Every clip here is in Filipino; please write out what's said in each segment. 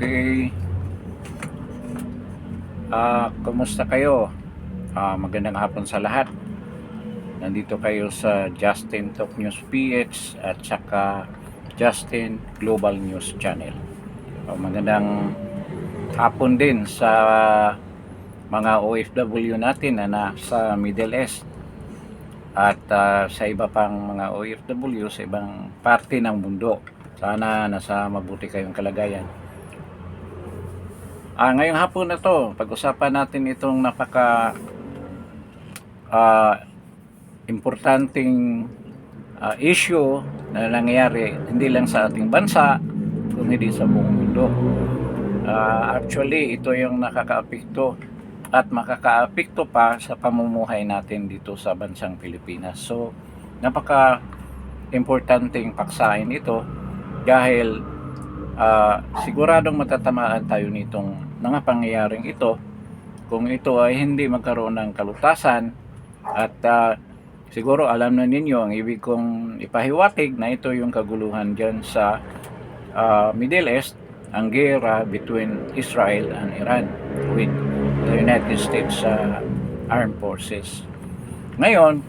Okay. Kumusta kayo? Magandang hapon sa lahat. Nandito kayo sa Justin Talk News PH at saka Justin Global News Channel. Magandang hapon din sa mga OFW natin na nasa Middle East at sa iba pang mga OFW sa ibang parte ng mundo. Sana nasa mabuti kayong kalagayan. Ngayong hapon na to, pag-usapan natin itong napaka importanteng issue na nangyayari hindi lang sa ating bansa kundi sa buong mundo. Actually, ito yung nakakaapekto at makakaapekto pa sa pamumuhay natin dito sa bansang Pilipinas. So, napaka importanteng paksain ito dahil siguradong matatamaan tayo nitong mga pangyayaring ito kung ito ay hindi magkaroon ng kalutasan. At siguro alam na ninyo ang ibig kong ipahiwatig na ito yung kaguluhan dyan sa Middle East, ang gera between Israel and Iran with the United States Armed Forces. Ngayon,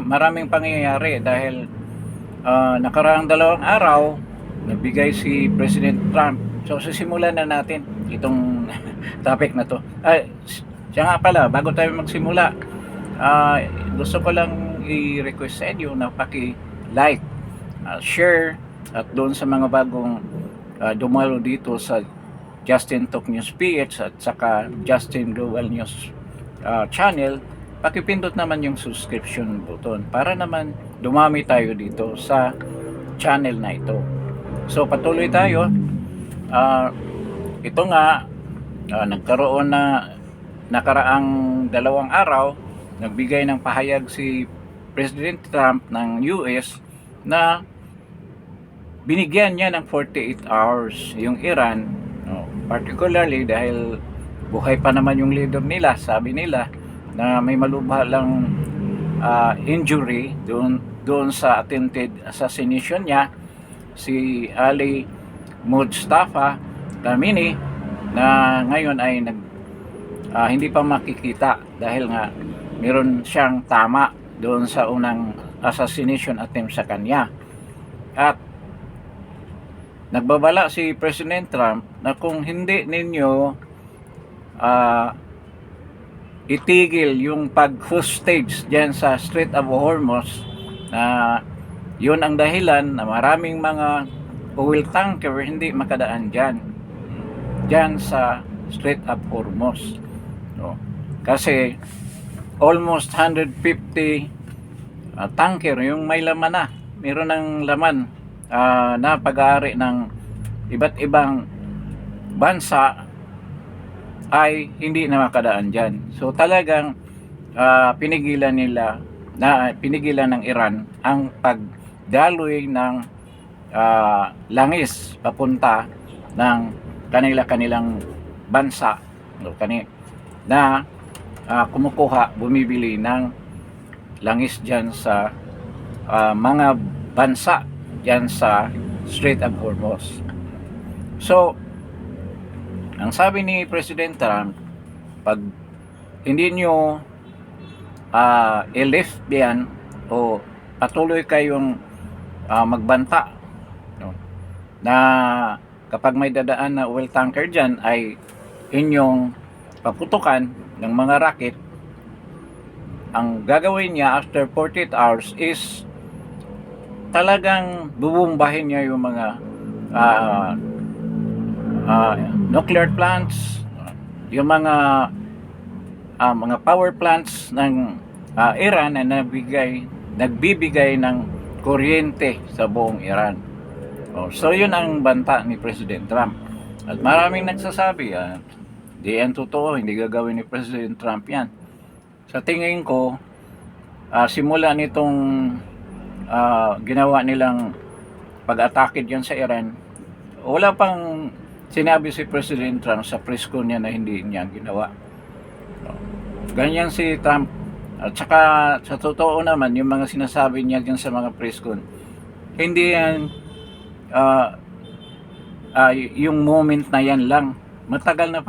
maraming pangyayari dahil nakaraang 2 araw nagbigay si President Trump. So sisimulan na natin itong topic na to. Siya nga pala, bago tayo magsimula, gusto ko lang i-request sa inyo na paki-like, share, at doon sa mga bagong dumalo dito sa Justin Talk News PH at saka Justin Global News Channel, pakipindot naman yung subscription button para naman dumami tayo dito sa channel na ito. So patuloy tayo. Ito nga, nagkaroon na nakaraang 2 araw, nagbigay ng pahayag si President Trump ng US na binigyan niya ng 48 hours yung Iran, particularly dahil buhay pa naman yung leader nila. Sabi nila na may malubha lang injury doon sa attempted assassination niya, si Ali Mustafa Khamenei, na ngayon ay hindi pa makikita dahil nga meron siyang tama doon sa unang assassination attempt sa kanya. At nagbabala si President Trump na kung hindi ninyo itigil yung pag-hostage dyan sa Strait of Hormuz, na yun ang dahilan na maraming mga oil tanker hindi makadaan dyan sa Strait of Hormuz. Kasi almost 150 tanker yung may laman na, meron ng laman na pag-aari ng iba't ibang bansa ay hindi na makadaan dyan. So talagang pinigilan ng Iran ang pagdaloy ng langis papunta ng kanilang bansa na bumibili ng langis dyan sa mga bansa dyan sa Strait of Hormuz. So ang sabi ni President Trump, pag hindi nyo i-lift yan o patuloy kayong magbanta, na kapag may dadaan na oil tanker dyan ay inyong paputukan ng mga rocket, ang gagawin niya after 48 hours is talagang bubumbahin niya yung mga nuclear plants, yung mga power plants ng Iran na nagbibigay ng kuryente sa buong Iran. So yun ang banta ni President Trump. At maraming nagsasabi, di yan totoo, hindi gagawin ni President Trump yan. Sa tingin ko, simula nitong ginawa nilang pag-atake dyan sa Iran, wala pang sinabi si President Trump sa press con niya na hindi niya ginawa. Ganyan si Trump. At saka sa totoo naman, yung mga sinasabi niya dyan sa mga press con, hindi yan yung moment na yan lang. Matagal na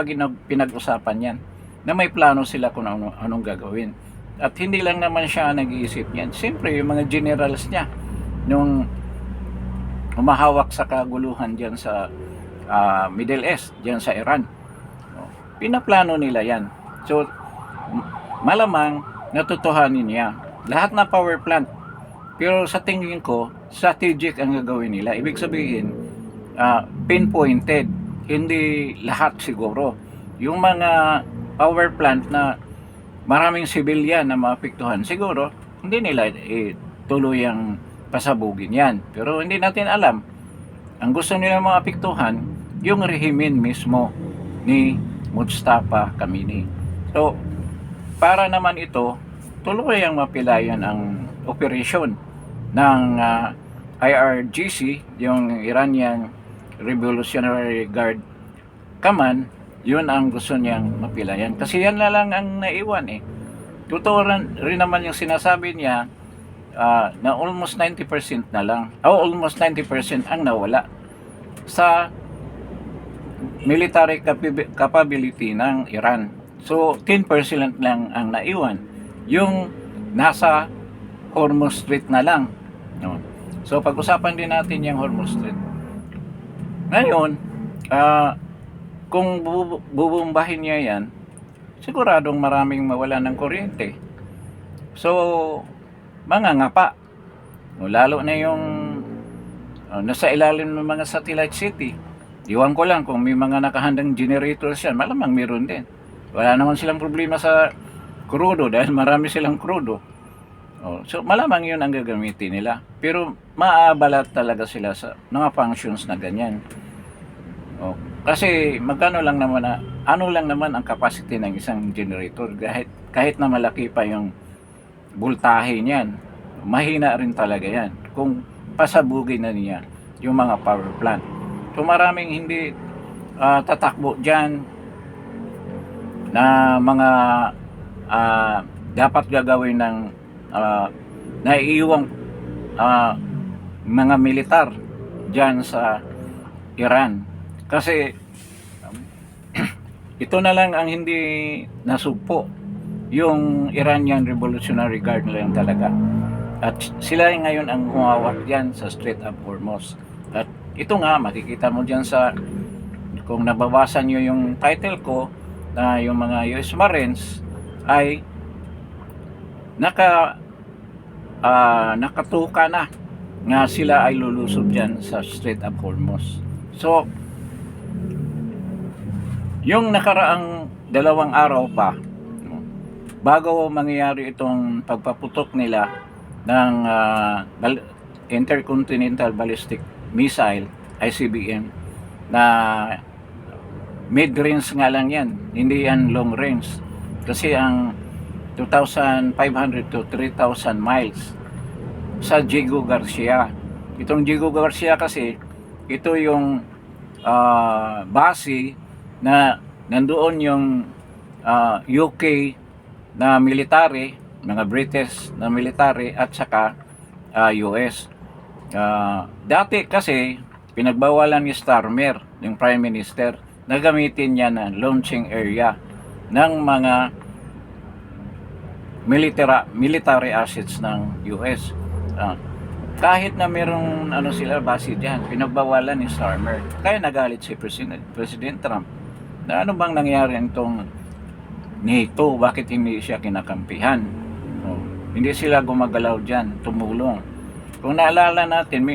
pinag-usapan yan na may plano sila kung anong gagawin. At hindi lang naman siya nag-iisip niyan. Siyempre, yung mga generals niya, nung humahawak sa kaguluhan dyan sa Middle East, dyan sa Iran, pinaplano nila yan. So, malamang natutuhanin niya. Lahat na power plant. Pero sa tingin ko, strategic ang gagawin nila. Ibig sabihin, pinpointed. Hindi lahat siguro. Yung mga power plant na maraming civilian na maapektuhan, siguro, hindi nila tuluyang pasabugin yan. Pero hindi natin alam. Ang gusto nila maapektuhan, yung rehimen mismo ni Mustafa Kamini. So, para naman ito, tuluyang mapilayan ang operasyon ng IRGC, yung Iranian Revolutionary Guard Command. Yun ang gusto niyang mapilayan. Kasi yan na lang ang naiwan eh. Totoo rin naman yung sinasabi niya na almost 90% na lang. Almost 90% ang nawala sa military capability ng Iran. So, 10% lang ang naiwan. Yung nasa Hormuz Strait na lang. No? So, pag-usapan din natin yung Hormuz Strait. Ngayon, kung bubumbahin niya yan, siguradong maraming mawala ng kuryente. So, mangangapa. Lalo na yung nasa ilalim ng mga satellite city. Iwan ko lang kung may mga nakahandang generators yan, malamang meron din. Wala naman silang problema sa krudo dahil marami silang krudo. So malamang yun ang gagamitin nila. Pero maabalat talaga sila sa mga functions na ganyan. Kasi magkano lang naman ano lang naman ang capacity ng isang generator, kahit na malaki pa yung voltahe niyan, mahina rin talaga yan kung pasabugin na niya yung mga power plant. So maraming hindi tatakbo dyan na mga dapat gagawin ng naiiwang mga militar dyan sa Iran. Kasi ito na lang ang hindi nasugpo, yung Iranian Revolutionary Guard na lang talaga. At sila ngayon ang humawak dyan sa Strait of Hormuz. At ito nga, makikita mo dyan sa, kung nababasa nyo yung title ko, na yung mga US Marines ay nakatuka na nga sila ay lulusob dyan sa Strait of Hormuz. So, yung nakaraang 2 araw pa, bago mangyayari itong pagpaputok nila ng Intercontinental Ballistic Missile, ICBM, na mid-range nga lang yan, hindi yan long range. Kasi ang 2,500 to 3,000 miles sa Diego Garcia. Itong Diego Garcia kasi, ito yung base na nandoon yung UK na military, mga British na military at saka US. Dati kasi pinagbawalan ni Starmer, yung Prime Minister, na gamitin niya na launching area ng mga military assets ng US. Kahit na merong sila base diyan, pinagbawalan ni Starmer. Kaya nagalit si President Trump. Na ano bang nangyari itong NATO? Bakit hindi siya kinakampihan? Hindi sila gumagalaw dyan, tumulong. Kung naalala natin,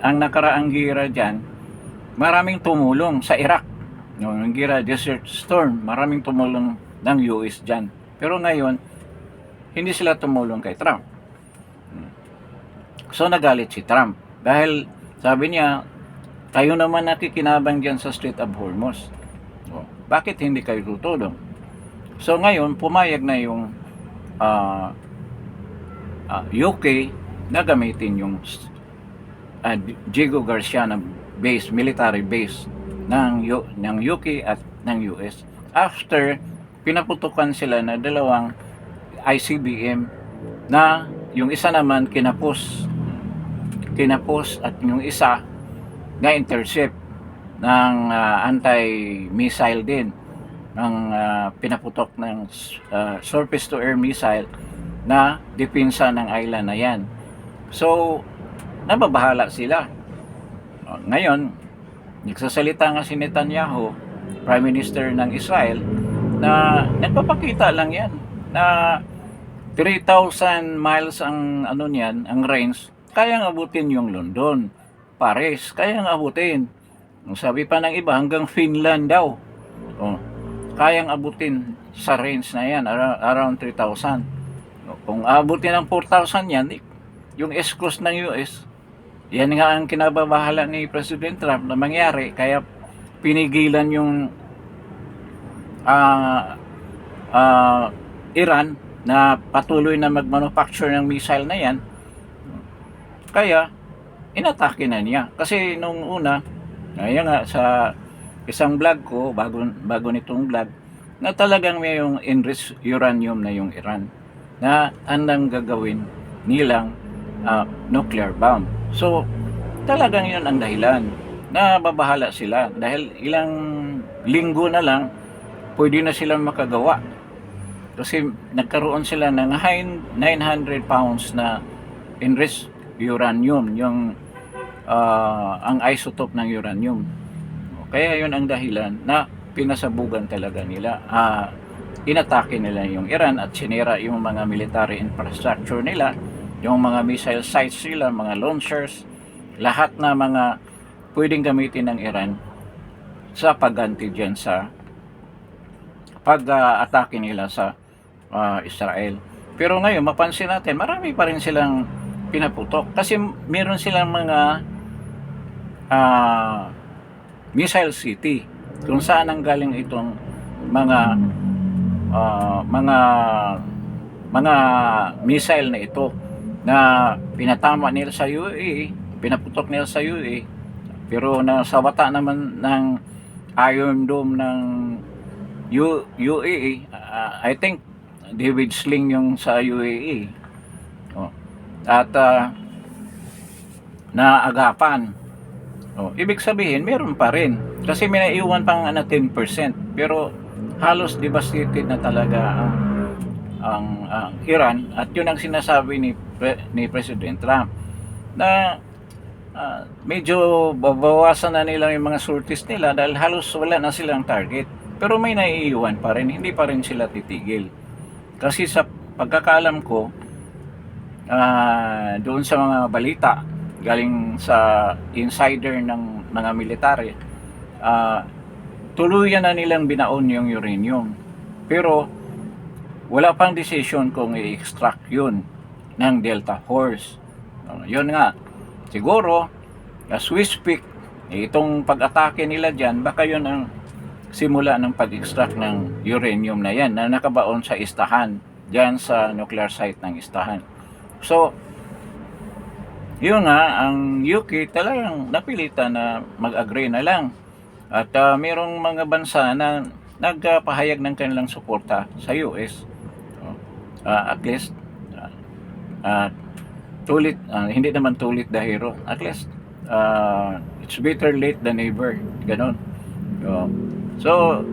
ang nakaraang gira dyan, maraming tumulong sa Iraq. Yung gira Desert Storm, maraming tumulong ng US dyan. Pero ngayon, hindi sila tumulong kay Trump. So nagalit si Trump. Dahil sabi niya, kayo naman nakikinabang dyan sa Strait of Hormuz. Bakit hindi kayo tutulong? So ngayon, pumayag na yung UK na gamitin yung Diego Garcia na base, military base ng UK at ng US. After pinaputukan sila na 2 ICBM na yung isa naman kinapos at yung isa na intercept ng anti-missile din ng pinaputok ng surface to air missile na depensa ng island na yan. So nababahala sila. Ngayon nagsasalita nga si Netanyahu, Prime Minister ng Israel, na nagpapakita lang yan na 3,000 miles ang ano niyan, ang range, kayang abutin yung London, Paris, kayang abutin. Sabi pa ng iba hanggang Finland daw. Kayang abutin sa range na yan, around 3,000. Kung abutin ng 4,000 yan, yung S-Cross ng US, yan nga ang kinababahala ni President Trump na mangyari, kaya pinigilan yung Iran na patuloy na magmanufacture ng missile na yan. Kaya inatake na niya. Kasi nung una, ayan nga sa isang vlog ko, bago nitong vlog, na talagang may yung enriched uranium na yung Iran na andang gagawin nilang nuclear bomb. So talagang yun ang dahilan na babahala sila dahil ilang linggo na lang pwede na silang makagawa. Kasi nagkaroon sila ng 900 pounds na enriched uranium, yung ang isotope ng uranium. Kaya yun ang dahilan na pinasabugan talaga nila. Inatake nila yung Iran at sinira yung mga military infrastructure nila, yung mga missile sites nila, mga launchers, lahat na mga pwedeng gamitin ng Iran sa pagganti dyan sa pag-atake nila sa Israel. Pero ngayon mapansin natin marami pa rin silang pinaputok kasi meron silang mga missile city kung saan ang galing itong mga missile na ito na pinatama nila sa UAE, pinaputok nila sa UAE, pero sa bata naman ng Iron Dome ng UAE, I think David Sling yung sa UAE. At naagapan. Ibig sabihin meron pa rin kasi may naiwan pang 10%, pero halos devastated na talaga ang Iran, at yun ang sinasabi ni President Trump na medyo babawasan na nila yung mga sorties nila dahil halos wala na silang target, pero may naiiwan pa rin, hindi pa rin sila titigil. Kasi sa pagkakaalam ko, doon sa mga balita galing sa insider ng mga military, tuluyan na nilang binaon yung uranium, pero wala pang decision kung i-extract yun ng Delta Force. Yun nga, siguro as we speak, itong pag-atake nila dyan, baka yun ang simula ng pag-extract ng uranium na yan na nakabaon sa Istahan, dyan sa nuclear site ng Istahan. So yun nga, ang UK talagang napilitan na mag-agree na lang, at mayroong mga bansa na nagpahayag ng kanilang suporta sa US. At least tulit, hindi naman tulit the hero, at least it's better late than never, ganon. So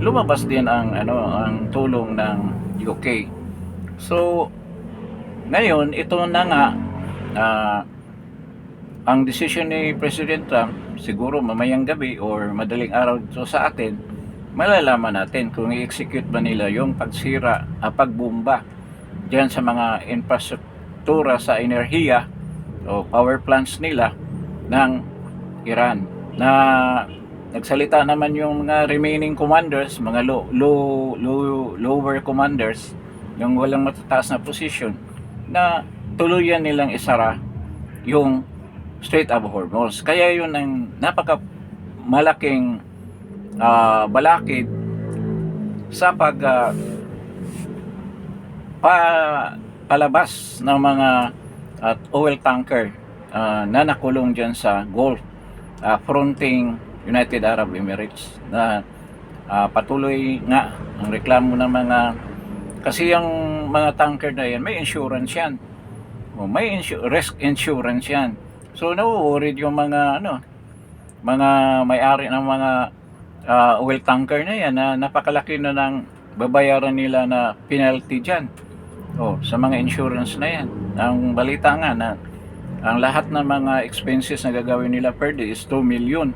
lumabas din ang ang tulong ng UK. So ngayon ito na nga, ang decision ni President Trump, siguro mamayang gabi or madaling araw dito sa atin, malalaman natin kung i-execute ba nila yung pagsira, pagbomba diyan sa mga infrastruktura sa enerhiya o power plants nila ng Iran. Na nagsalita naman yung mga remaining commanders, mga lower commanders, yung walang matataas na position, na tuluyan nilang isara yung Strait of Hormuz. Kaya yun ang napaka malaking balakid sa palabas ng mga oil tanker na nakulong dyan sa Gulf, fronting United Arab Emirates, na patuloy nga ang reklamo ng mga, kasi yung mga tanker na yan may insurance yan, may risk insurance yan. So na-worried yung mga mga may-ari ng mga oil tanker na yan na napakalaki na ng babayaran nila na penalty dyan. Sa mga insurance na yan. Ang balita nga na ang lahat ng mga expenses na gagawin nila per day is 2 million.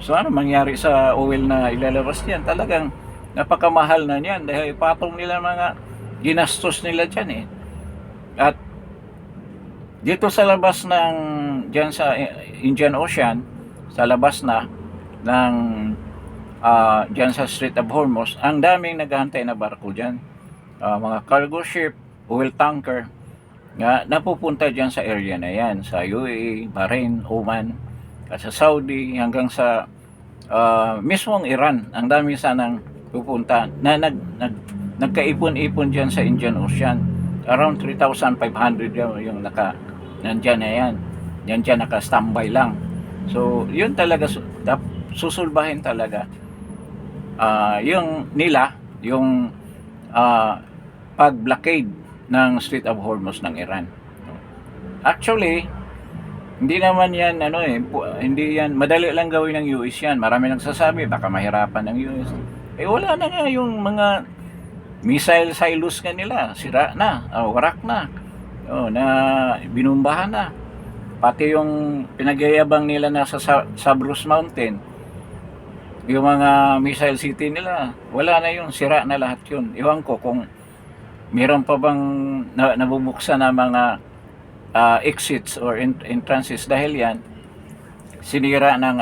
So ano mangyari sa oil na ilalabas niyan? Talagang napakamahal na niyan dahil patong nila mga ginastos nila dyan eh. At dito sa labas ng dyan sa Indian Ocean, sa labas na ng dyan sa Strait of Hormuz, ang daming naghahantay na barko dyan. Mga cargo ship, oil tanker, nga napupunta dyan sa area na yan, sa UAE, Bahrain, Oman, at sa Saudi, hanggang sa mismong Iran. Ang dami sanang pupunta na nagkaipon-ipon dyan sa Indian Ocean. Around 3,500 yung nandyan na yan. Yan dyan naka-standby lang. So, yun talaga, susulbahin talaga yung nila, yung pag-blockade ng Strait of Hormuz ng Iran. Actually, hindi naman yan hindi yan madali lang gawin ng US yan. Marami nagsasabi baka mahirapan ng US. Wala na nga yung mga missile silos nga nila, sira na, warak na. Na binumbahan na. Pati yung pinagyayabang nila na sa Sabrus Mountain, yung mga missile city nila, wala na yun, sira na lahat yun. Iwan ko kung meron pa bang nabubuksan na mga exits or entrances dahil yan sinira ng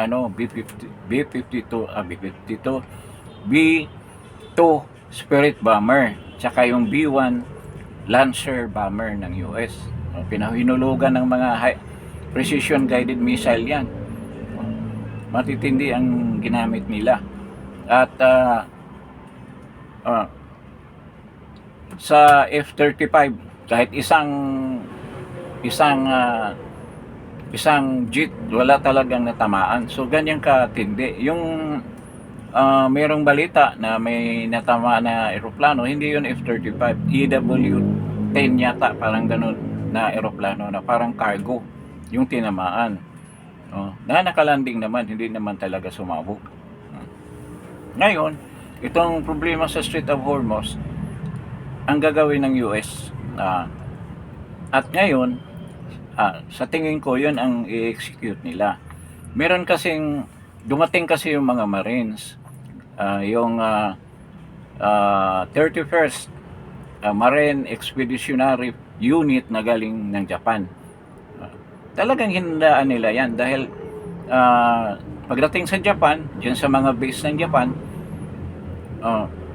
B-52 B-2 Spirit Bomber tsaka yung B-1 Lancer Bomber ng US. Pinahinulugan ng mga precision guided missile yan. Matitindi ang ginamit nila. At sa F-35 kahit isang jet wala talagang natamaan. So ganyan katindi. Yung mayroong balita na may natama na eroplano, hindi yun F-35, EW-10 yata, parang ganun na eroplano na parang cargo yung tinamaan. Na nakalanding naman, hindi naman talaga sumabog. Ngayon, itong problema sa Strait of Hormuz, ang gagawin ng US at ngayon sa tingin ko yun ang i-execute nila. Meron kasing dumating kasi yung mga Marines, yung 31st Marine Expeditionary Unit na galing ng Japan. Talagang hinandaan nila yan dahil pagdating sa Japan, dyan sa mga base ng Japan,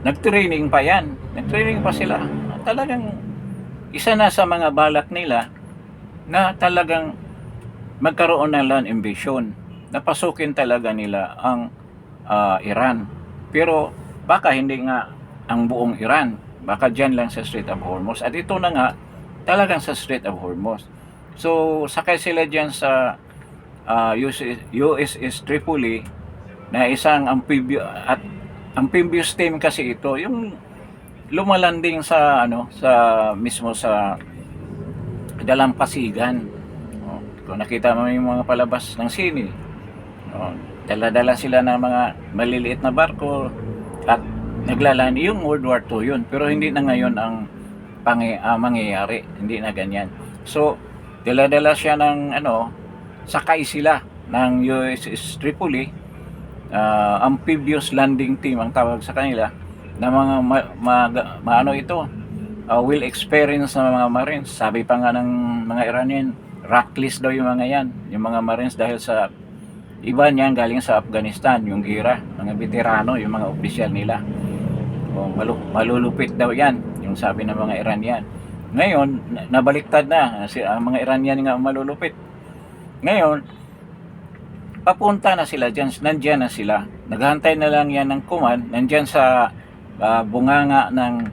nag-training pa yan. Nag-training pa sila. Talagang isa na sa mga balak nila na talagang magkaroon ng land invasion. Napasukin talaga nila ang Iran. Pero baka hindi nga ang buong Iran. Baka dyan lang sa Strait of Hormuz. At ito na nga, talagang sa Strait of Hormuz. So, sakay sila dyan sa USS Tripoli na isang amphibious team kasi ito, yung lumalanding sa mismo sa dalampasigan. Kung nakita mo yung mga palabas ng sine, dala-dala sila ng mga maliliit na barko at naglalani. Yung World War II yun, pero hindi na ngayon ang mangyayari, hindi na ganyan. So dala-dala siya ng sakay sila ng USS Tripoli, amphibious landing team ang tawag sa kanila, na mga will experience ng mga Marines. Sabi pa nga ng mga Iranian, reckless daw yung mga yan, yung mga Marines, dahil sa iba niyan galing sa Afghanistan, yung gira, mga veterano, yung mga opisyal nila. Malulupit daw yan, yung sabi ng mga Iranian. Ngayon, nabaliktad na, ang mga Iranian nga malulupit. Ngayon, papunta na sila dyan, nandyan na sila. Naghantay na lang yan ng command, nandyan sa bunganga ng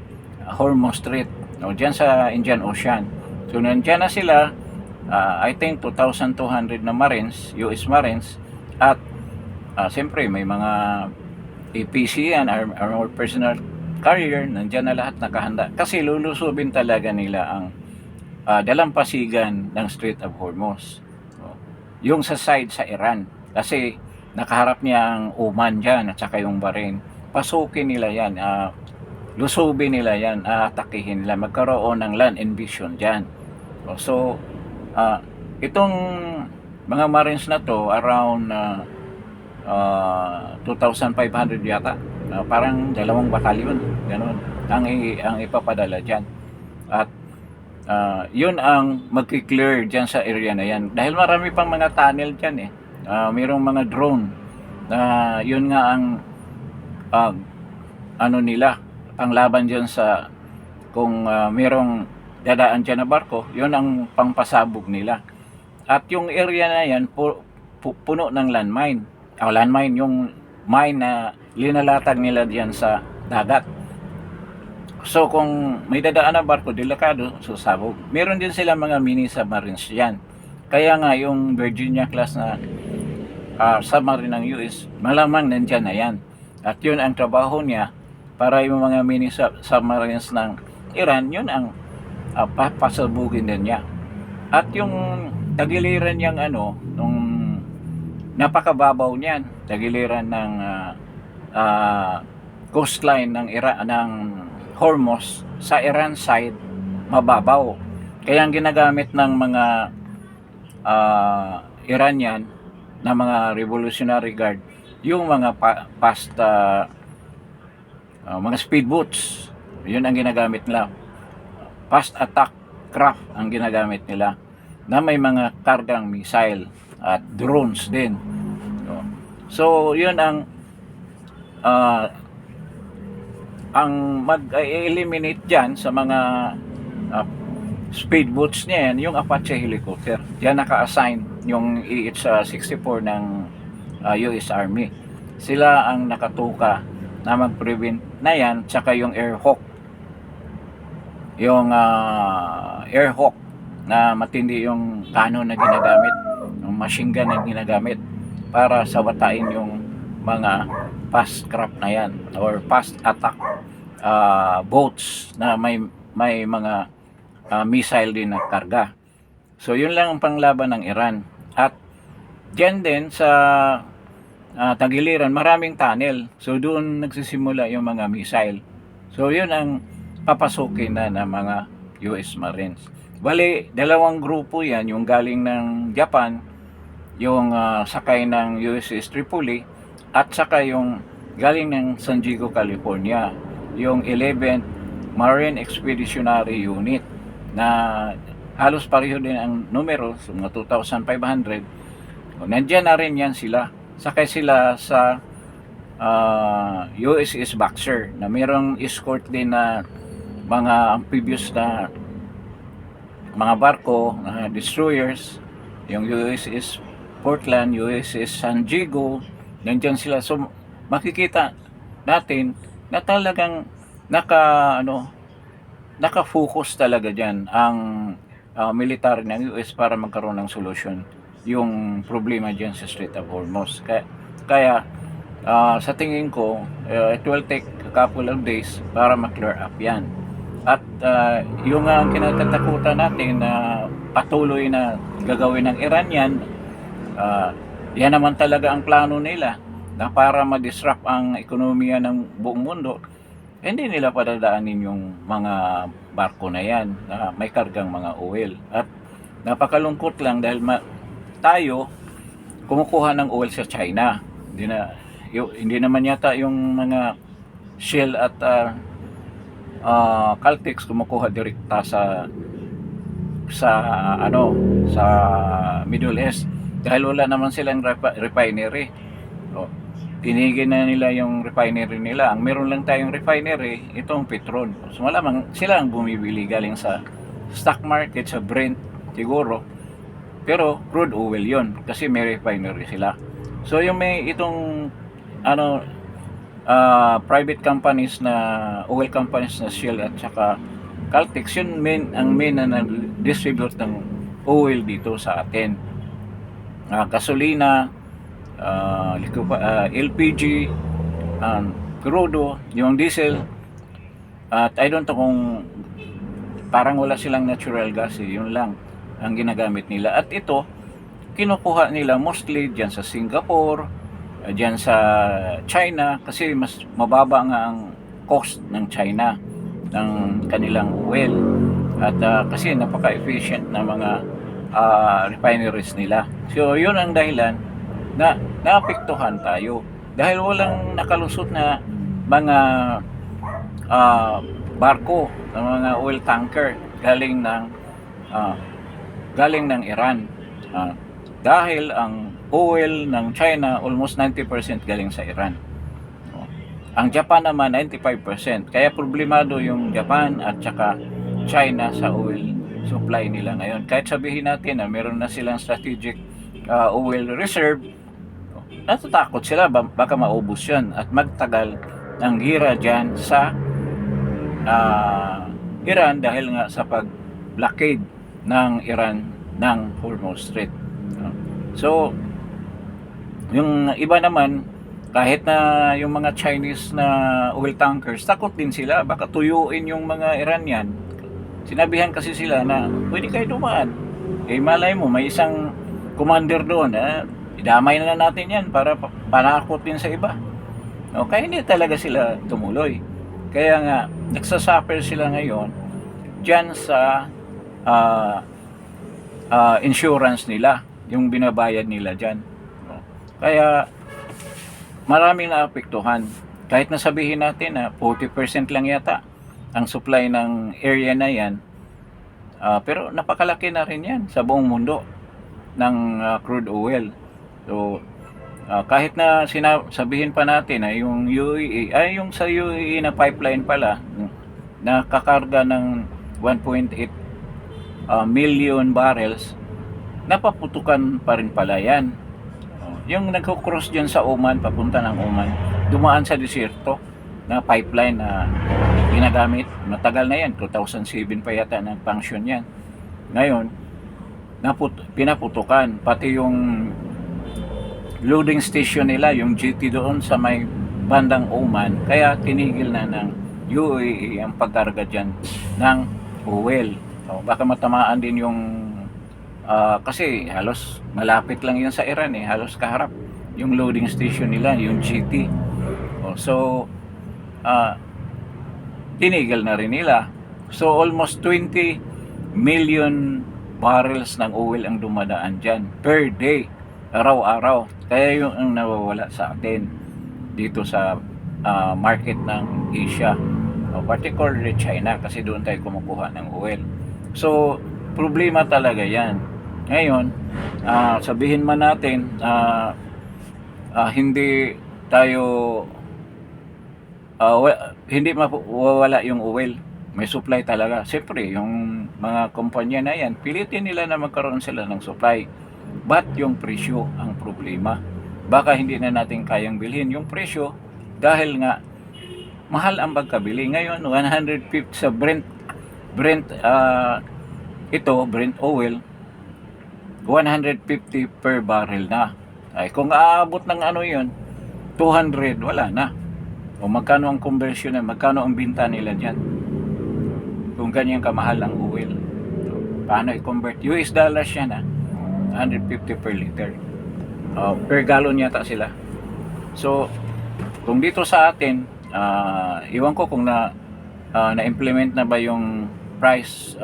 Hormuz Strait, dyan sa Indian Ocean. So, nandyan na sila, I think 2,200 na Marines, US Marines, at siyempre may mga APC yan, Armored Personnel Carrier, nandyan na lahat nakahanda. Kasi lulusubin talaga nila ang dalampasigan ng Strait of Hormuz. Yung sa side sa Iran. Kasi nakaharap niya ang Oman dyan at saka yung Bahrain. Pasukin nila yan, lusubin nila yan, atakihin nila, magkaroon ng land invasion dyan. So, itong mga Marines na to, around 2,500 yata, parang 2 batalyon, ganun, ang ipapadala dyan. At yun ang magki-clear dyan sa area na yan. Dahil marami pang mga tunnel dyan eh. Mayroong mga drone na yun nga ang ano nila, panglaban dyan sa kung mayroong dadaan dyan na barko, yun ang pangpasabog nila. At yung area na yan, puno ng landmine. Landmine, yung mine na linalatag nila dyan sa dagat. So kung may dadaan na barko, delikado, susabog. Meron din sila mga mini submarines dyan. Kaya nga yung Virginia class na submarine ng US, malamang nandyan na yan. At yun ang trabaho niya para yung mga mini submarines ng Iran, yun ang pasabugin din niya. At yung tagiliran niyang nung napakababaw niyan, tagiliran ng coastline ng Iran, ng Hormuz sa Iran side, mababaw. Kaya ang ginagamit ng mga Iranian na mga Revolutionary Guard, yung mga past mga speedboats, yun ang ginagamit nila. Fast attack craft ang ginagamit nila na may mga kargang missile at drones din. So yun ang mag-eliminate dyan sa mga speedboats niya yan, yung Apache helicopter. Diyan naka-assign yung EH-64 ng US Army. Sila ang nakatuka na mag-prevent na yan, tsaka yung Airhawk. Yung Airhawk na matindi yung cannon na ginagamit, yung machine gun na ginagamit para sabatain yung mga fast craft na yan or fast attack boats na may mga missile din na karga. So yun lang ang panglaban ng Iran. At dyan din sa tagiliran, maraming tunnel. So doon nagsisimula yung mga missile. So yun ang papasukin na ng mga US Marines. Bali, dalawang grupo yan, yung galing ng Japan, yung sakay ng USS Tripoli, at saka yung galing ng San Diego, California, yung 11th Marine Expeditionary Unit na halos pareho din ang numero, so mga 2,500. Nandiyan na rin yan sila. Sakay sila sa USS Boxer na mayroong escort din na mga amphibious na mga barko, destroyers, yung USS Portland, USS San Diego, nandiyan sila. So makikita natin na talagang naka-focus talaga diyan ang military ng US para magkaroon ng solusyon yung problema diyan sa Strait of Hormuz. Kaya sa tingin ko, it will take a couple of days para ma-clear up yan. At yung kinatatakutan natin na patuloy na gagawin ng Iran yan, yan naman talaga ang plano nila na para ma-disrupt ang ekonomiya ng buong mundo. Hindi nila padadaanin yung mga barko na yan na may kargang mga oil. At napakalungkot lang dahil tayo kumukuha ng oil sa China. Hindi naman yata yung mga Shell at Caltex kumukuha direkta sa Middle East dahil wala naman silang refinery. Tinigil na nila yung refinery nila. Ang meron lang tayong refinery, itong Petron. So malamang sila ang bumibili galing sa stock market, sa Brent siguro. Pero crude oil yon kasi may refinery sila. So yung may itong private companies na oil companies na Shell at saka Caltex, yun ang main na distribute ng oil dito sa atin. Gasolina, LPG, crudo, yung diesel, at I don't know kung parang wala silang natural gas, yun lang ang ginagamit nila. At ito kinukuha nila mostly dyan sa Singapore, dyan sa China, kasi mas mababa nga ang cost ng China ng kanilang oil. At kasi napaka-efficient na mga refineries nila. So yun ang dahilan na naapektuhan tayo dahil walang nakalusot na mga barko, ng mga oil tanker ah, galing ng Iran. Dahil ang oil ng China almost 90% galing sa Iran. Ang Japan naman 95%. Kaya problemado yung Japan at saka China sa oil supply nila ngayon. Kahit sabihin natin na meron na silang strategic oil reserve, natatakot sila baka maubos yan at magtagal ang gira dyan sa Iran dahil nga sa pag-blockade ng Iran ng Hormuz Strait. So, yung iba naman, kahit na yung mga Chinese na oil tankers, takot din sila, baka tuyuin yung mga Iranian. Sinabihan kasi sila na, pwede kayo dumaan. Eh, malay mo, may isang commander doon, idamay na natin yan para panakot din sa iba. No, kaya hindi talaga sila tumuloy. Kaya nga, nagsasuffer sila ngayon dyan sa insurance nila, yung binabayad nila dyan. No? Kaya, maraming naapektuhan. Kahit nasabihin natin na 40% lang yata ang supply ng area na yan, pero napakalaki na rin yan sa buong mundo ng crude oil. So, kahit na sabihin pa natin na yung UAE, yung sa UAE na pipeline pala, nakakarga ng 1.8 million barrels, napaputukan pa rin pala yan. Yung nagko-cross dyan sa Oman, papunta ng Oman, dumaan sa desierto na pipeline na ginagamit. Matagal na yan, 2007 pa yata nag-function yan. Ngayon, pinaputukan. Pati yung loading station nila, yung GT doon sa may bandang Oman, kaya tinigil na ng UAE ang pagkarga dyan ng oil. So, baka matamaan din yung kasi halos malapit lang yan sa Iran halos kaharap yung loading station nila, yung GT. So tinigil na rin nila. So almost 20 million barrels ng oil ang dumadaan dyan per day, araw-araw. Kaya yung ang nawawala sa atin dito sa market ng Asia, particularly China, kasi doon tayo kumukuha ng oil. So problema talaga yan. Ngayon, sabihin man natin hindi tayo hindi mawawala yung oil. May supply talaga. Siyempre, yung mga kumpanya na yan, pilitin nila na magkaroon sila ng supply. But yung presyo ang problema. Baka hindi na natin kayang bilhin yung presyo dahil nga mahal ang pagkabili. Ngayon, 150 sa Brent oil, 150 per barrel na. Ay, kung aabot ng yun, 200, wala na. O magkano ang conversion na, magkano ang binta nila dyan? Kung ganyan kamahal ang oil. So, paano i-convert? US dollars yan 150 per liter. Per gallon yata sila. So, kung dito sa atin, iwan ko kung na-implement na ba yung price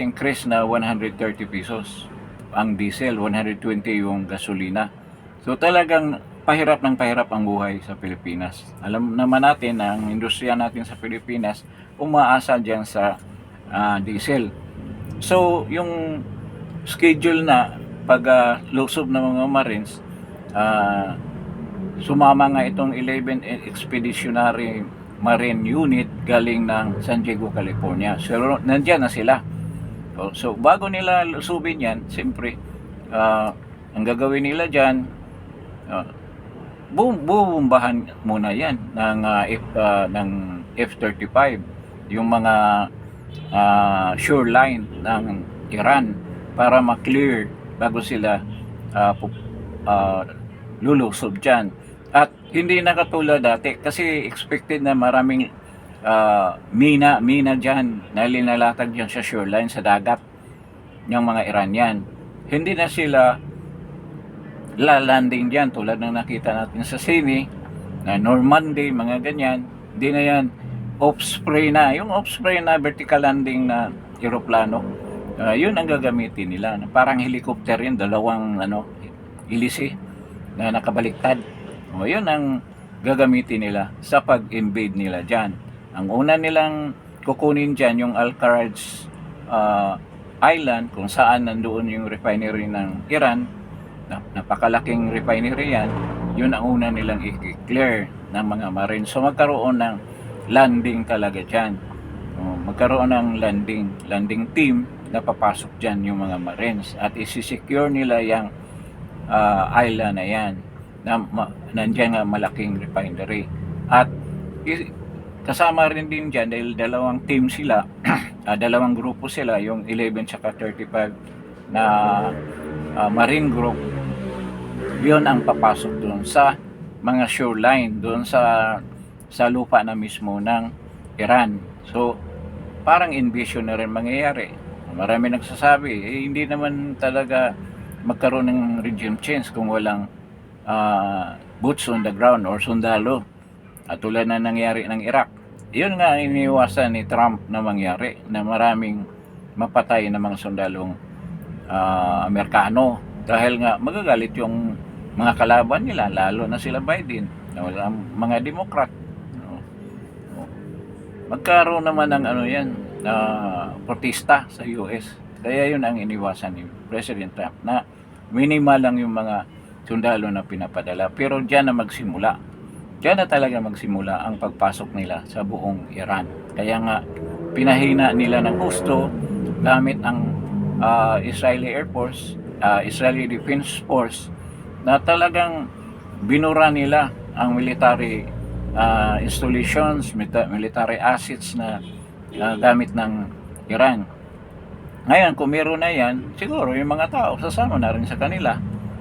increase na 130 pesos ang diesel, 120 yung gasolina. So talagang pahirap ng pahirap ang buhay sa Pilipinas. Alam naman natin na ang industriya natin sa Pilipinas umaasa dyan sa diesel. So yung schedule na pag lusob ng mga Marines, sumama nga itong 11 Expeditionary Marine Unit galing ng San Diego, California. So, nandyan na sila. So, bago nila lusubin yan, siyempre, ang gagawin nila dyan, bubumbahan muna yan ng F-35, yung mga shoreline ng Iran para ma-clear bago sila lulusob dyan. At hindi na katulad dati kasi expected na maraming mina dyan na linalatag dyan sa shoreline, sa dagat. ng mga Iranian. Hindi na sila lalanding dyan tulad ng nakita natin sa sine na Normandy, mga ganyan. Hindi na yan off-spray na. Yung off-spray na vertical landing na eroplano, yun ang gagamitin nila. Parang helicopter yun, dalawang ilisi na nakabaliktad. Yun ang gagamitin nila sa pag-invade nila dyan. Ang una nilang kukunin dyan yung Al-Kharj Island, kung saan nandoon yung refinery ng Iran. Napakalaking refinery yan. Yun ang una nilang i-clear ng mga marine. So magkaroon ng landing talaga dyan. Magkaroon ng landing team na papasok dyan yung mga marines. At isi-secure nila yung island na yan. Nandiyan nga malaking refinery. At kasama rin din dyan dahil dalawang team sila, dalawang grupo sila, yung 11 tsaka 35 na marine group. Yun ang papasok doon sa mga shoreline, doon sa lupa na mismo ng Iran. So parang invasion na rin mangyayari. Marami nagsasabi, hindi naman talaga magkaroon ng regime change kung walang boots on the ground or sundalo. At tulad na nangyari ng Iraq. Yun nga ang iniwasan ni Trump na mangyari, na maraming mapatay na mga sundalong Amerikano. Dahil nga magagalit yung mga kalaban nila, lalo na sila Biden, mga Democrat. Magkaroon naman ng protesta sa US. Kaya yun ang iniwasan ni President Trump, na minimal lang yung mga sundalo na pinapadala. Pero diyan na magsimula. Diyan na talaga magsimula ang pagpasok nila sa buong Iran. Kaya nga pinahina nila ng gusto gamit ang Israeli Air Force, Israeli Defense Force, na talagang binura nila ang military installations, military assets na gamit ng Iran. Ngayon, kung meron na yan, siguro yung mga tao sasama na rin sa kanila.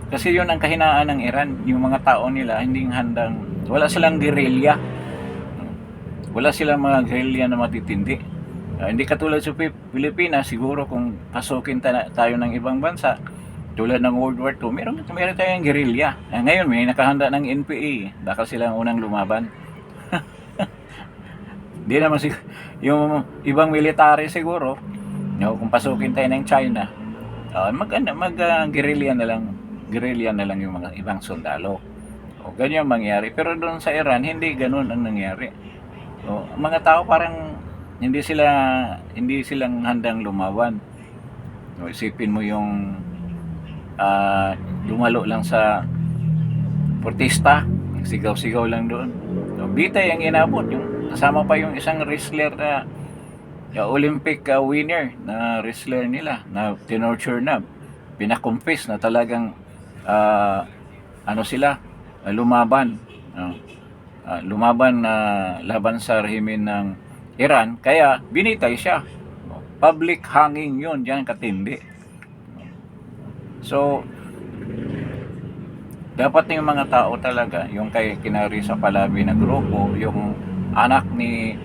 Kasi yun ang kahinaan ng Iran, yung mga tao nila hindi handang, wala silang guerrilla. Wala silang mga guerrilla na matitindi. Hindi katulad sa Pilipinas, siguro kung pasukin tayo ng ibang bansa, tulad ng World War II, meron tayong guerrilla. Ngayon, may nakahanda ng NPA, baka sila ang unang lumaban. Hindi naman yung ibang military siguro, kung pasukin tayo ng China, mag-guerrilla na lang yung mga ibang sundalo. Ganyan mangyari. Pero doon sa Iran, hindi ganun ang nangyari. Mga tao parang hindi silang handang lumawan. Isipin mo yung lumalo lang sa protesta, sigaw-sigaw lang doon. Bitay ang inabot, yung kasama pa yung isang wrestler na Olympic winner na wrestler nila na tinorture na, pinakumpis na talagang sila lumaban laban sa rehimen ng Iran, kaya binitay siya. Public hanging yun, diyan katindi. So dapat yung mga tao talaga, yung kay Kinarisa Pahlavi na grupo, yung anak ni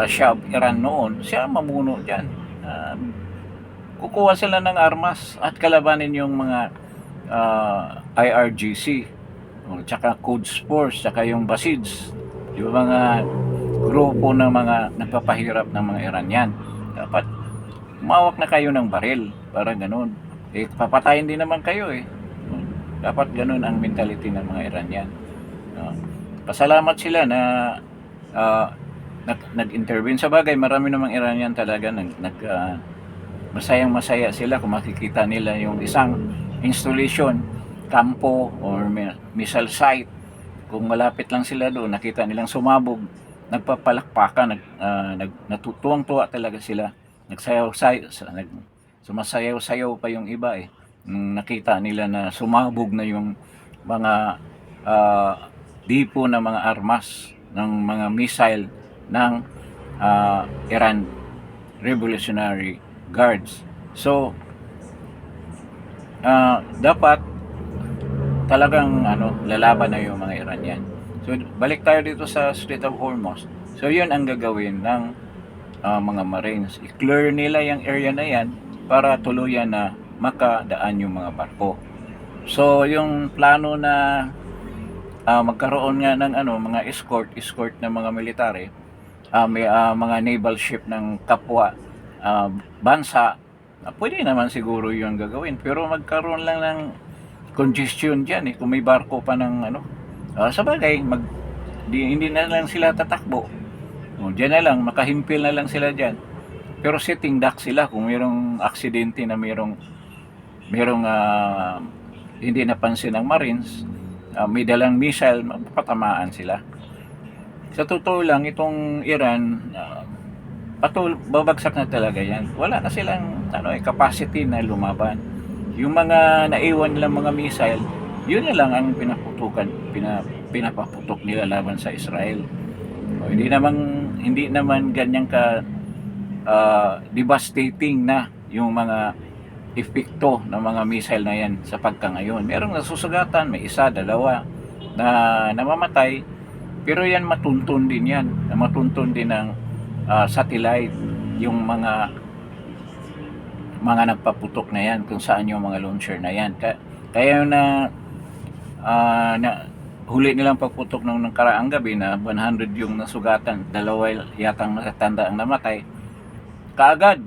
Shah of Iran noon, siya mamuno dyan. Kukuha sila ng armas at kalabanin yung mga IRGC, tsaka Quds Force, tsaka yung Basids, yung mga grupo ng mga nagpapahirap ng mga Iranian. Dapat umawak na kayo ng baril, para ganun. Papatayin din naman kayo eh. Dapat ganun ang mentality ng mga Iranian. Pasalamat sila na nag-intervene. Sa bagay, marami namang Iranian talaga masayang-masaya sila kung makikita nila yung isang installation, kampo or missile site. Kung malapit lang sila doon, nakita nilang sumabog, nagpapalakpakan, natutuwang-tuwa talaga sila. Sumasayaw-sayaw pa yung iba eh. Nakita nila na sumabog na yung mga dipo na mga armas ng mga missile ng Iran Revolutionary Guards. So dapat talagang lalaban na yung mga Iranian. So balik tayo dito sa Strait of Hormuz. So yun ang gagawin ng mga Marines. I-clear nila yung area na yan para tuluyan na makadaan yung mga barko. So yung plano na magkaroon nga ng mga escort na mga military, may mga naval ship ng kapwa bansa, pwede naman siguro yung gagawin, pero magkaroon lang ng congestion dyan kung may barko pa ng sa bagay hindi na lang sila tatakbo, dyan na lang, makahimpil na lang sila dyan, pero sitting duck sila kung mayroong aksidente na mayroong hindi napansin ng Marines, may dalang missile, mapatamaan sila. Sa totoo lang, itong Iran, babagsak na talaga yan. Wala na silang capacity na lumaban. Yung mga naiwan nilang mga missile, yun na lang ang pinapaputok nila laban sa Israel. Hindi naman ganyan ka devastating na yung mga epekto ng mga missile na yan sa pagkangayon. Merong nasusugatan, may isa, dalawa na namamatay, pero yan matuntun din ng satellite yung mga nagpaputok na yan kung saan yung mga launcher na yan. Kaya na huli nilang pagputok ng karaang gabi na 100 yung nasugatan, dalawa yatang nakatanda ang namatay, kaagad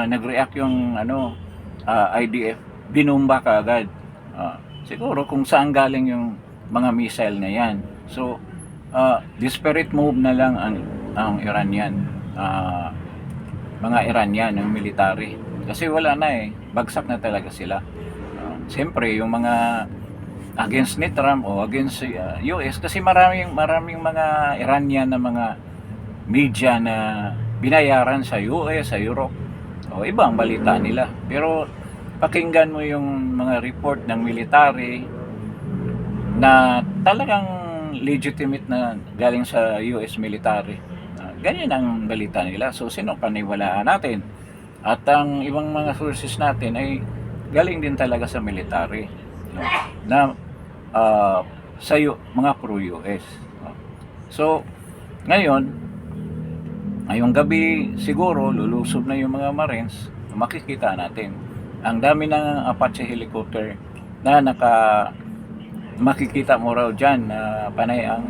nag-react yung IDF, binumba kaagad. Siguro kung saan galing yung mga missile na yan. So desperate move na lang ang Iranian, mga Iranian ng military, kasi wala na bagsak na talaga sila. Siyempre yung mga against ni Trump o against US, kasi maraming mga Iranian na mga media na binayaran sa US, sa Europe, o ibang balita nila. Pero pakinggan mo yung mga report ng military na talagang legitimate na galing sa US military. Ganyan ang balita nila. So sino paniwalaan natin? At ang ibang mga sources natin ay galing din talaga sa military, na sa mga pro-US. So ngayong gabi siguro lulusob na yung mga Marines, makikita natin ang dami ng Apache helicopter na makikita mo raw dyan na panay ang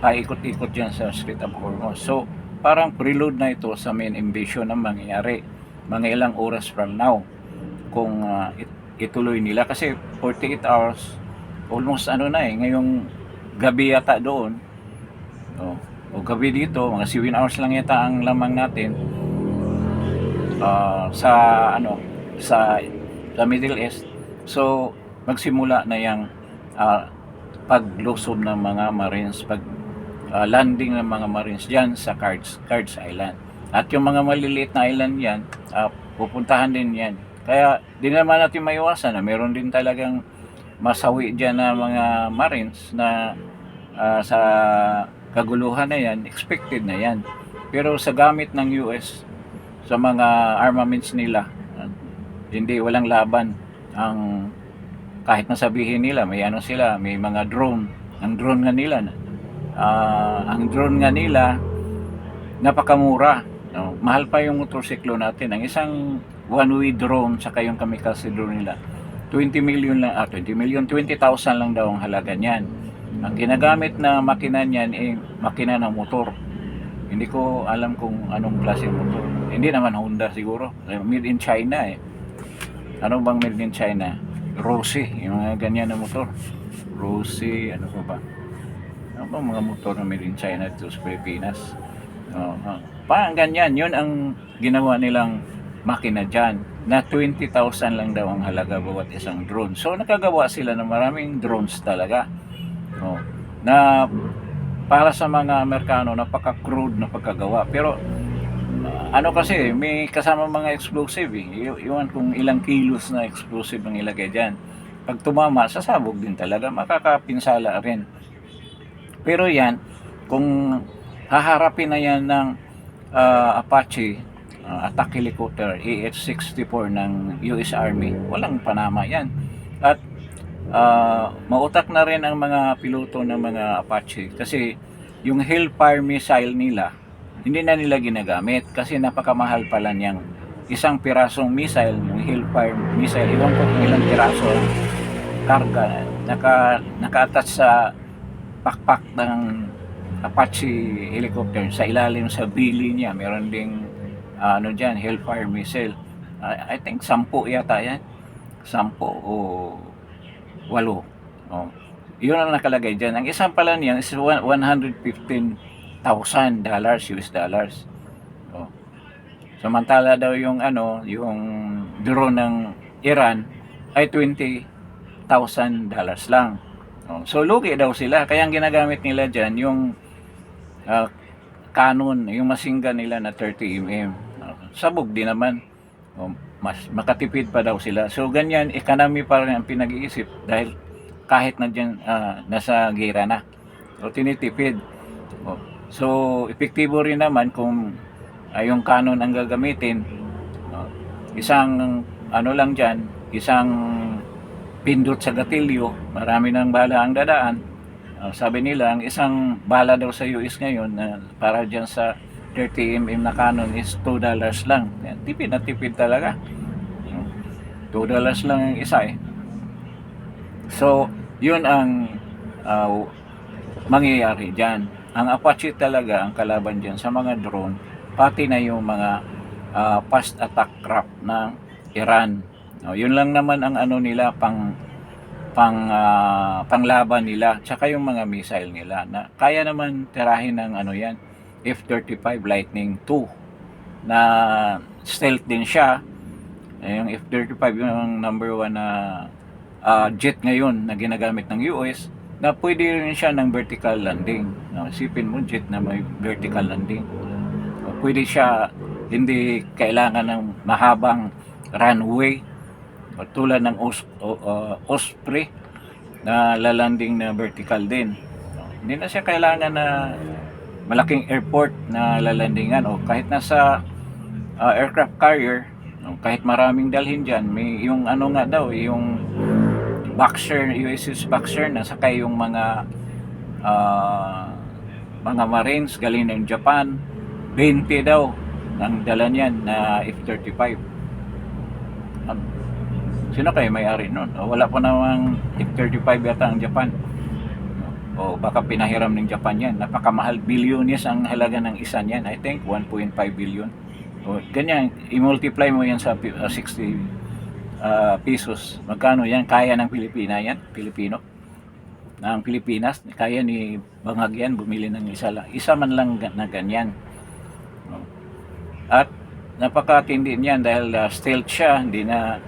paikot-ikot dyan sa Strait of Hormuz. So parang prelude na ito sa main invasion na mangyayari mga ilang oras from now, kung ituloy nila, kasi 48 hours almost ngayong gabi yata doon, o gabi dito, mga 7 hours lang yata ang lamang natin sa Middle East. So magsimula na yung paglusob ng mga Marines, landing ng mga Marines dyan sa Cards Island. At yung mga maliliit na island yan, pupuntahan din yan. Kaya di naman natin maiwasan na meron din talagang masawi dyan na mga Marines na sa kaguluhan na yan, expected na yan. Pero sa gamit ng US, sa mga armaments nila, walang laban. Kahit nasabihin nila may may mga drone. Ang drone nga nila napakamura. Mahal pa yung motorsiklo natin. Ang isang one-way drone saka yung kamikaze drone nila, 20,000 lang daw ang halaga niyan. Ang ginagamit na makina niyan makina ng motor. Hindi ko alam kung anong klase motor. Hindi naman Honda siguro. Made in China Ano bang made in China? Rossi, yung mga ganyan na motor. Rossi, ano pa ba? Ano ba mga motor na made in China dito sa Pilipinas? Parang ganyan, yun ang ginawa nilang makina dyan, na 20,000 lang daw ang halaga bawat isang drone. So nakagawa sila ng maraming drones talaga, na para sa mga Amerikano napaka-crude na pagkagawa. Pero kasi may kasama mga explosive iwan kung ilang kilos na explosive ang ilagay dyan. Pag tumama, sasabog din talaga, makakapinsala rin. Pero yan, kung haharapin na yan ng Apache attack helicopter AH-64 ng US Army, walang panama yan. At mautak na rin ang mga piloto ng mga Apache, kasi yung Hellfire missile nila hindi na nila ginagamit kasi napakamahal pala niyang isang pirasong missile, yung Hellfire missile, iwan ko kung ilang piraso ang karga, naka-attach sa pakpak ng Apache helicopter. Sa ilalim sa belly niya meron ding ano dyan, Hellfire missile. I think 10 yata yan, 10 o 8. Oh. Yun ang nakalagay dyan. Ang isang pala niyan is $115,000 US dollars. Oh. Samantala daw yung ano, yung drone ng Iran ay $20,000 lang. Oh. So lugi daw sila. Kaya ang ginagamit nila dyan yung Canon, yung machine gun nila na 30mm. Sabog din naman. Oh, mas makatipid pa daw sila. So ganyan, economy pa rin ang pinag-iisip dahil kahit na dyan, nasa gira na. So tinitipid. Oh. So epektibo rin naman kung yung Canon ang gagamitin. Isang ano lang dyan, isang pindot sa gatilyo, marami ng bala ang dadaan. Sabi nila, ang isang bala daw sa US ngayon para dyan sa 30mm na Canon is $2 lang. Tipid na tipid talaga. $2 lang ang isa eh. So, yun ang mangyayari dyan. Ang Apache talaga ang kalaban dyan sa mga drone, pati na yung mga fast attack craft ng Iran. Yun lang naman ang ano nila, panglaban nila, tsaka yung mga missile nila na kaya naman tirahin ng ano yan, F-35 Lightning II na stealth din siya. Yung F-35 yung number 1 na jet ngayon na ginagamit ng US, na pwede rin siya ng vertical landing. Isipin mo, jet na may vertical landing. Pwede siya, hindi kailangan ng mahabang runway tulad ng Osprey na lalanding na vertical din. Hindi na siya kailangan na malaking airport na lalandingan, o kahit nasa aircraft carrier, kahit maraming dalhin dyan, may yung ano nga daw, yung Boxer, USS Boxer, na sakay yung mga Marines galing ng Japan, 20 daw ang dala niyan na F-35. Sino kayo may-ari nun? Wala pa namang F-35 yata ang Japan. O baka pinahiram ng Japan yan. Napakamahal, billions ang halaga ng isa niyan. I think 1.5 billion. O ganyan, i-multiply mo yan sa 60 pesos. Magkano yan? Kaya ng Pilipina yan? Pilipino? Ng Pilipinas? Kaya ni Bangag yan bumili ng isa lang. Isa man lang na ganyan. At napakatindi niyan dahil stealth siya, hindi na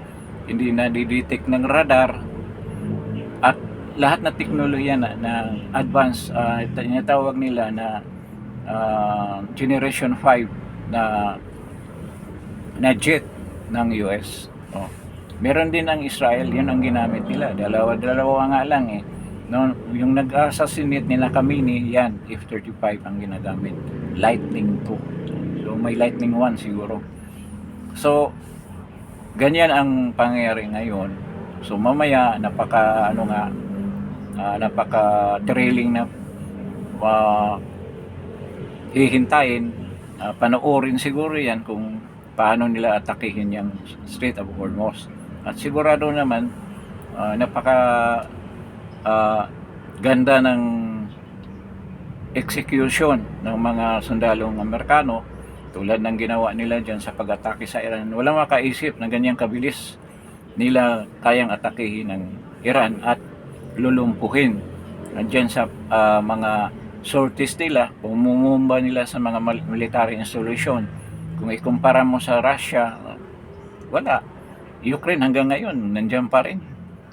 didetect ng radar, at lahat na teknolohiya na advanced, tinatawag nila na generation 5 na jet ng US. Meron din ang Israel, yun ang ginamit nila, dalawa nga lang eh. Yung nag-assassinate nila Khamenei, yan F-35 ang ginagamit, Lightning II. So may Lightning 1 siguro. So ganyan ang pangyayari ngayon. So mamaya napaka thrilling na hihintayin, panoorin siguro yan kung paano nila atakihin yung Strait of Hormuz. At sigurado naman napaka ganda ng execution ng mga sundalong Amerikano, tulad ng ginawa nila dyan sa pag-atake sa Iran. Walang makaisip na ganyang kabilis nila kayang atakihin ng Iran at lulumpuhin. Dyan sa mga sorties nila, pumumumba nila sa mga military installation. Kung ikumpara mo sa Russia, wala. Ukraine hanggang ngayon, nandyan pa rin.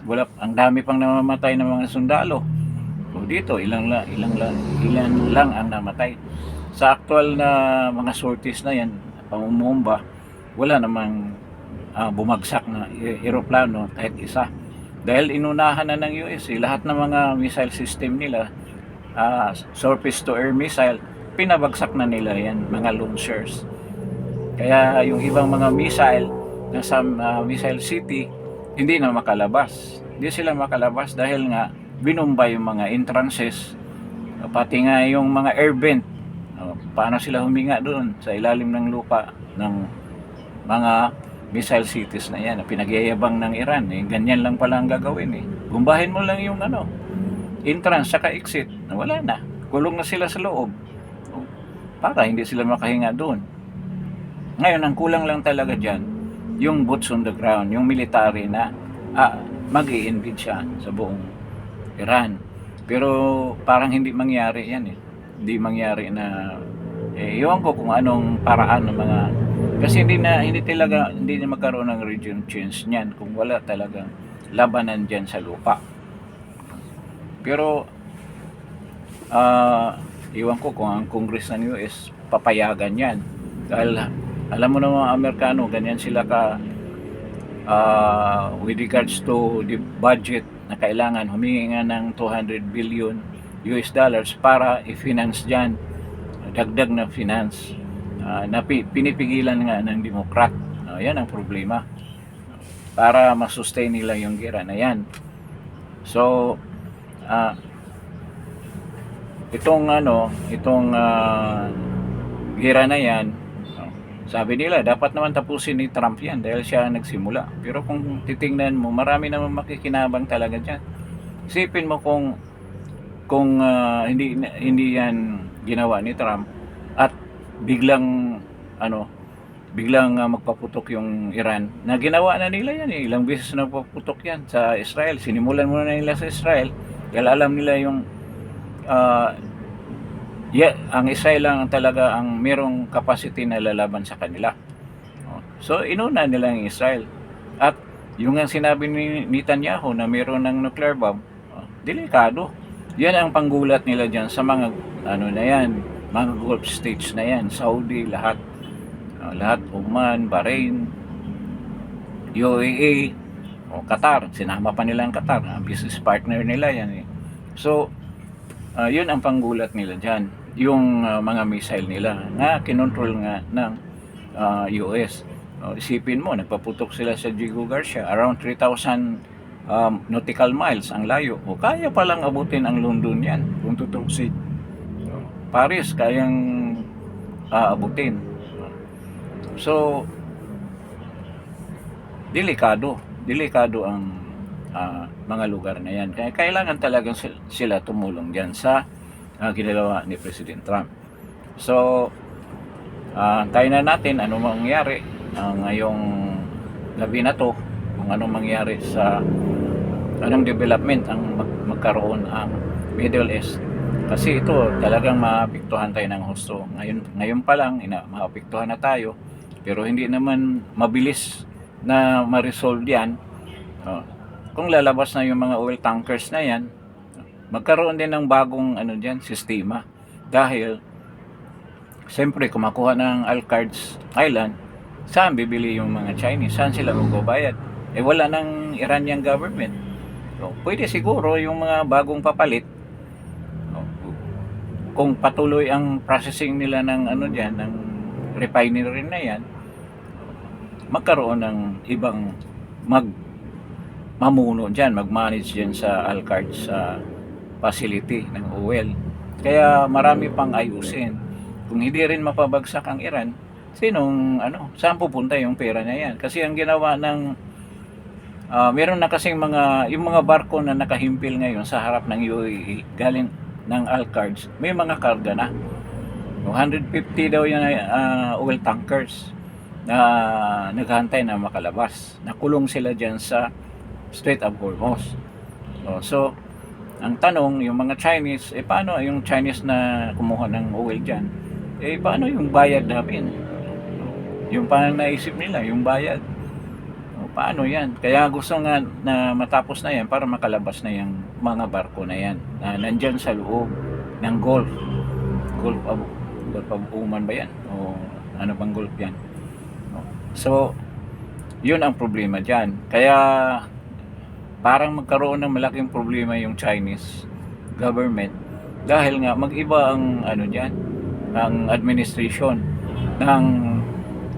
Wala, ang dami pang namamatay ng mga sundalo. So dito, ilan lang ang namatay. Sa actual na mga sorties na yan, pamumumba, wala namang bumagsak na eroplano kahit isa. Dahil inunahan na ng US, lahat ng mga missile system nila, surface to air missile, pinabagsak na nila yan, mga launchers. Kaya yung ibang mga missile nasa missile city, hindi na makalabas. Hindi sila makalabas dahil nga binumba yung mga entrances, pati nga yung mga air vent. Paano sila huminga doon sa ilalim ng lupa ng mga missile cities na yan na pinagyayabang ng Iran. Ganyan lang pala ang gagawin Gumbahin mo lang yung entrance saka exit. Wala na. Kulong na sila sa loob. Para hindi sila makahinga doon. Ngayon, ang kulang lang talaga dyan, yung boots on the ground, yung military na mag-i-invade siya sa buong Iran. Pero parang hindi mangyari yan Hindi mangyari na iwan ko kung anong paraan ng mga kasi hindi na magkaroon ng region change niyan kung wala talagang labanan diyan sa lupa. Pero iwan ko kung ang Congress ng US papayagan yan. Dahil alam mo naman mga Amerikano, ganyan sila ka with regards to the budget na kailangan humingi nga ng 200 billion US dollars para i-finance dyan, dagdag na finance na pinipigilan nga ng Democrat. Yan ang problema para masustain nila yung gera na yan. So itong gera na yan, sabi nila dapat naman tapusin ni Trump yan dahil siya nagsimula. Pero kung titingnan mo, marami naman makikinabang talaga dyan. Isipin mo kung hindi yan ginawa ni Trump at biglang magpaputok yung Iran na ginawa na nila yan ilang beses na magpaputok yan sa Israel. Sinimulan muna nila sa Israel dahil alam nila yung ang Israel lang talaga ang merong capacity na lalaban sa kanila. So inuna nila ang Israel at yung ang sinabi ni Netanyahu na meron ng nuclear bomb, delikado. Yan ang panggulat nila dyan sa mga na yan, mga Gulf states na yan, Saudi, lahat, Oman, Bahrain, UAE, Qatar, sinama pa nila ang Qatar, business partner nila yan So, yun ang panggulat nila dyan, yung mga missile nila na kinontrol nga ng US. Isipin mo, nagpaputok sila sa Diego Garcia, around 3,000 nautical miles ang layo. Kaya palang abutin ang London yan kung tutusin. Paris kayang abutin. So delikado ang mga lugar na yan. Kaya kailangan talagang sila tumulong diyan sa ginagawa ni President Trump. So tayo na natin ano mangyayari ngayong gabi na to, kung anong mangyayari sa anong development ang magkaroon ang Middle East. Kasi ito talagang maapektuhan tayo ng husto. Ngayon pa lang maapektuhan na tayo, pero hindi naman mabilis na ma-resolve yan. Kung lalabas na yung mga oil tankers na yan, magkaroon din ng bagong sistema. Dahil siyempre kumakuha ng Alcards Island, saan bibili yung mga Chinese? Saan sila magbabayad? Wala ng Iranian government. So, pwede siguro yung mga bagong papalit, kung patuloy ang processing nila ng ng refinery na yan, magkaroon ng ibang mamuno dyan, mag-manage dyan sa Alcards facility ng oil. Kaya marami pang ayusin. Kung hindi rin mapabagsak ang Iran, saan pupunta yung pera na yan? Kasi ang ginawa ng meron na kasing yung mga barko na nakahimpil ngayon sa harap ng UAE galing ng Alcards, may mga karga na 150 daw yan oil tankers na naghahantay na makalabas. Nakulong sila dyan sa Strait of Hormuz. So ang tanong, yung mga Chinese, paano yung Chinese na kumuha ng oil dyan? Paano yung bayad namin? Yung parang naisip nila, yung bayad. Paano yan? Kaya gusto nga na matapos na yan para makalabas na yung mga barko na yan na nandyan sa loob ng Gulf of Oman ba yan? O ano bang Gulf yan? So, yun ang problema dyan. Kaya parang magkaroon ng malaking problema yung Chinese government dahil nga mag-iba ang dyan, ang administration ng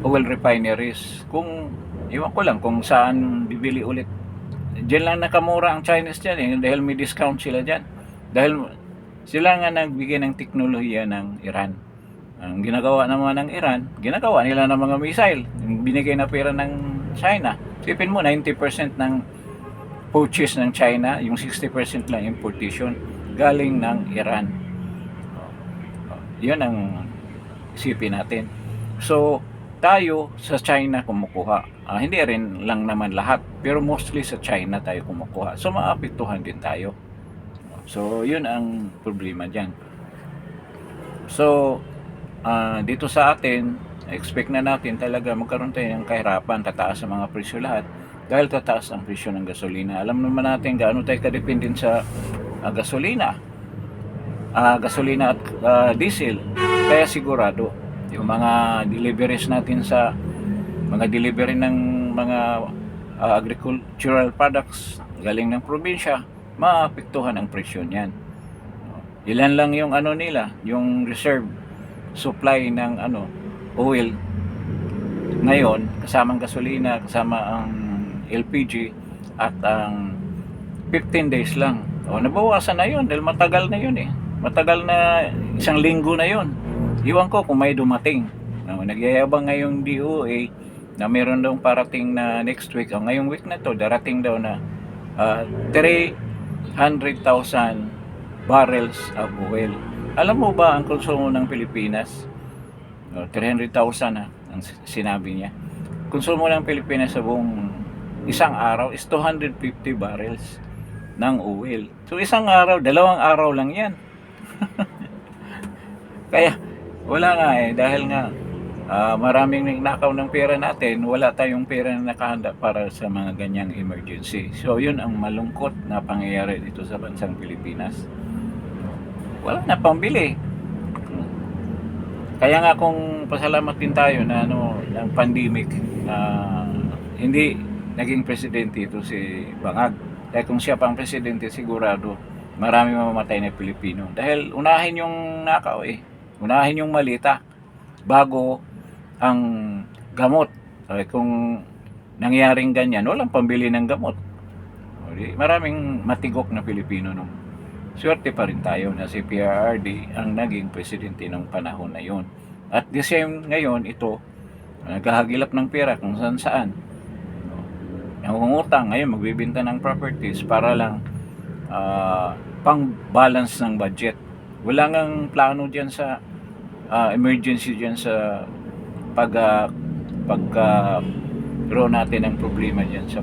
oil refineries. Kung iwan ko lang kung saan bibili ulit. Diyan lang nakamura ang Chinese dyan dahil may discount sila dyan. Dahil sila nga nagbigay ng teknolohiya ng Iran. Ang ginagawa naman ng Iran, ginagawa nila ng mga missile. Yung binigay na pera ng China. Sipin mo, 90% ng purchase ng China, yung 60% lang importation, galing ng Iran. Yun ang isipin natin. So, tayo sa China kumukuha. Hindi rin lang naman lahat, pero mostly sa China tayo kumukuha. So, maapektuhan din tayo. So, yun ang problema dyan. So, dito sa atin, expect na natin talaga magkaroon tayo ng kahirapan, tataas ang mga presyo lahat dahil tataas ang presyo ng gasolina. Alam naman natin gaano tayo kadependent sa gasolina at diesel. Kaya sigurado yung mga deliveries natin sa mga delivery ng mga agricultural products galing ng probinsya, maapektuhan ang presyo niyan. Ilan lang yung nila, yung reserve supply ng oil ngayon, kasamang gasolina, kasama ang LPG at ang 15 days lang. Nabawasan na yun dahil matagal na yun matagal na, isang linggo na yun. Iwan ko kung may dumating. Nagyayabang ngayong DOA na meron daw parating na next week. Ngayong week na to, darating daw na 300,000 barrels of oil. Alam mo ba ang konsumo ng Pilipinas? 300,000 ang sinabi niya. Konsumo ng Pilipinas sa buong isang araw is 250 barrels ng oil. So isang araw, 2 araw lang yan. Kaya wala nga dahil nga maraming nakaw ng pera natin, wala tayong pera na nakahanda para sa mga ganyang emergency. So yun ang malungkot na pangyayari dito sa bansang Pilipinas. Wala na pambili. Kaya nga kung pasalamat din tayo na ng pandemic, hindi naging presidente ito si Bangag. Dahil kung siya pang presidente, sigurado marami mamamatay na Pilipino. Dahil unahin yung nakaw unahin yung malita bago ang gamot. Kung nangyaring ganyan, walang pambili ng gamot. Maraming matigok na Pilipino nung swerte pa rin tayo na si PRRD ang naging presidente ng panahon na yun. At the same ngayon, ito, naghahagilap ng pera kung saan saan. Nangungutang, ngayon magbibenta ng properties para lang pang balance ng budget. Wala ngang plano dyan sa emergency dyan sa pagkaroon natin ng problema dyan sa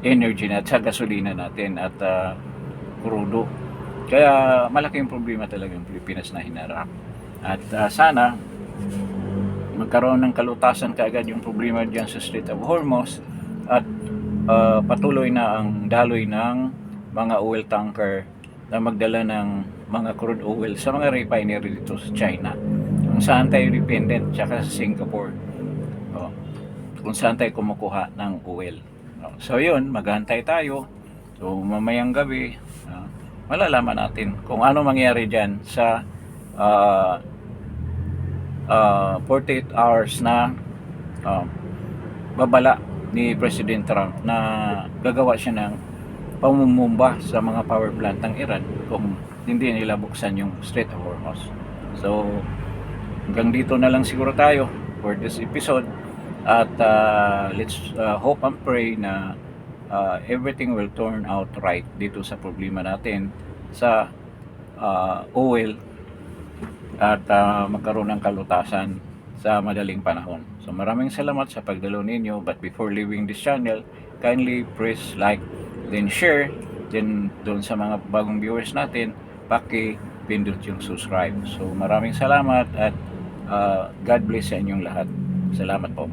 energy na at sa gasolina natin at crudo. Kaya malaking problema talaga yung Pilipinas na hinarap. At sana magkaroon ng kalutasan kaagad yung problema dyan sa Strait of Hormuz at patuloy na ang daloy ng mga oil tanker na magdala ng mga crude oil sa mga refinery dito sa China, kung saan tayo dependent, tsaka sa Singapore, kung saan tayo kumukuha ng oil. So yun, maghantay tayo. So mamayang gabi, malalaman natin kung ano mangyari dyan sa 48 hours na babala ni President Trump na gagawa siya ng pamumumba sa mga power plant ng Iran kung hindi nila buksan yung Strait of Hormuz. So hanggang dito na lang siguro tayo for this episode at let's hope and pray na everything will turn out right dito sa problema natin sa oil at magkaroon ng kalutasan sa madaling panahon. So maraming salamat sa pagdalo ninyo, but before leaving this channel, kindly press like, then share, then doon sa mga bagong viewers natin, paki-pindot yung subscribe. So maraming salamat at God bless sa inyong lahat. Salamat po.